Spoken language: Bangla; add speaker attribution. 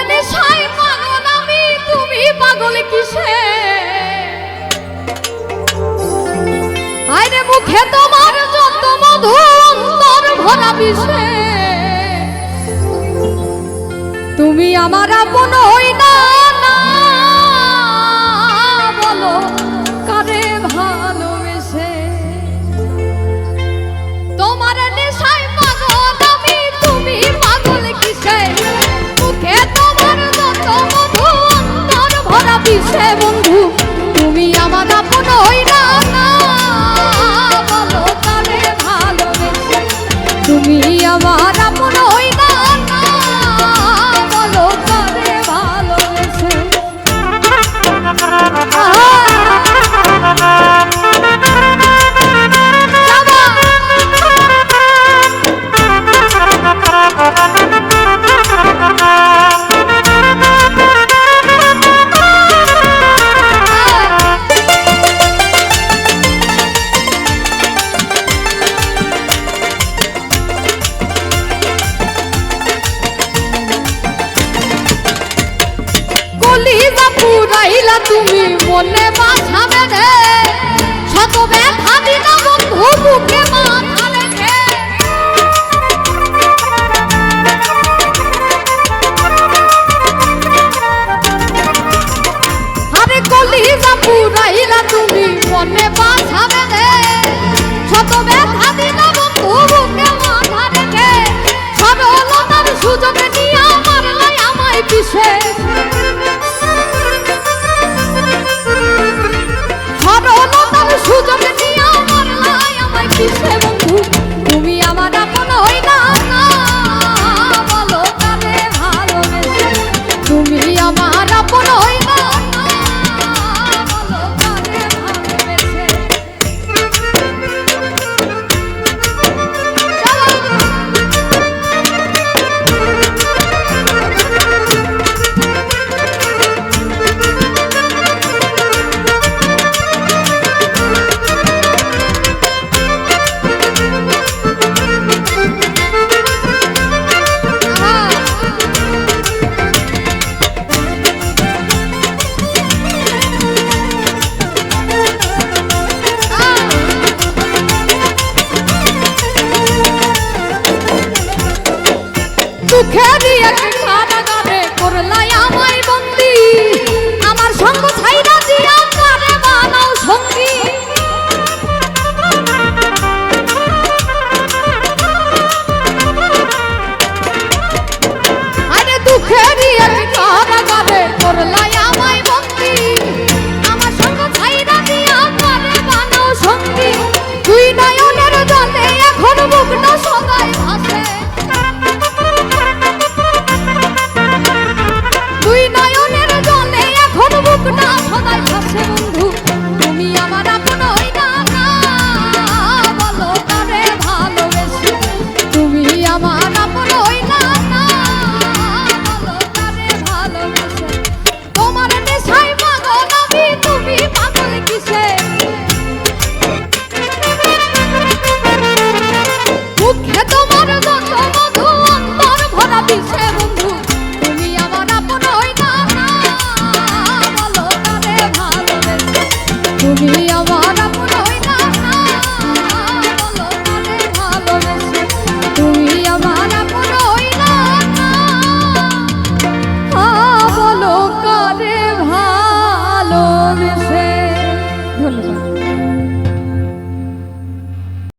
Speaker 1: নেশায় পাগল আমি, তুমি পাগল কিসে? আইরে মুখে তোমার যত মধু, অন্তর ভরা বিষে। তুমি আমার আপন হই না, না বলো কারে ভালোবেসে। তোমার নেশায় পাগল আমি, তুমি পাগল কিসে? মুখে তোমার যত মধু, অন্তর ভরা বিষে। বন্ধু তুমি আমার আপন হই না, না বলো কারে ভালোবেসে। তুমি আমার আপন হই না, না বলো কারে ভালোবেসে। কলিজা পুরাইলা তুমি মনে বাসা বেঁধে, শত ব্যথা দিনা বন্ধু বুকে মাথা রেখে। আরে কলিজা পুরাইলা তুমি মনে বাসা বেঁধে, শত ব্যথা দিনা বন্ধু বুকে মাথা রেখে। সরলতার সুযোগে নিয়ে মারলাই আমায় পিছে। সরলতার সুযোগে নিয়ে মারলাই আমায় পিছে। বন্ধু তুমি আমার আপন হই না, না বলো কারে ভালোবেসে। তুমি আমার আপন হই না, না বলো কারে ভালোবেসে। দুঃখেরই এক কারাগারে করলাই আমায় বন্দি, আমার সঙ্গ ছাইরা দিয়া কারে বানাও সঙ্গী। আরে দুঃখেরই এক কারাগারে করলাই আমায় বন্দি, আমার সঙ্গ ছাইরা দিয়া কারে বানাও সঙ্গী। দুই নয়নের জলে এখন মুগ্ধ সদাই ভাসে। দুই নয়নের জলে এখন বুক না সদাই ভাসে। বন্ধু তুমি আমার আপন হই না, না বলো কারে ভালোবেসে। তুমি আমার আপন হই না, না বলো কারে ভালোবেসে। তোমার নেশায় পাগল আমি, তুমি পাগল কিসে? মুখে তোমার যত মধু, অন্তর ভরা বিষে। বন্ধু তুমি আমার আপন হই না, না বলো কারে ভালোবেসে। তুমি আমার আপন হই না, না বলো কারে ভালোবেসে। তুমি আমার আপন হই না, না বলো কারে ভালোবেসে।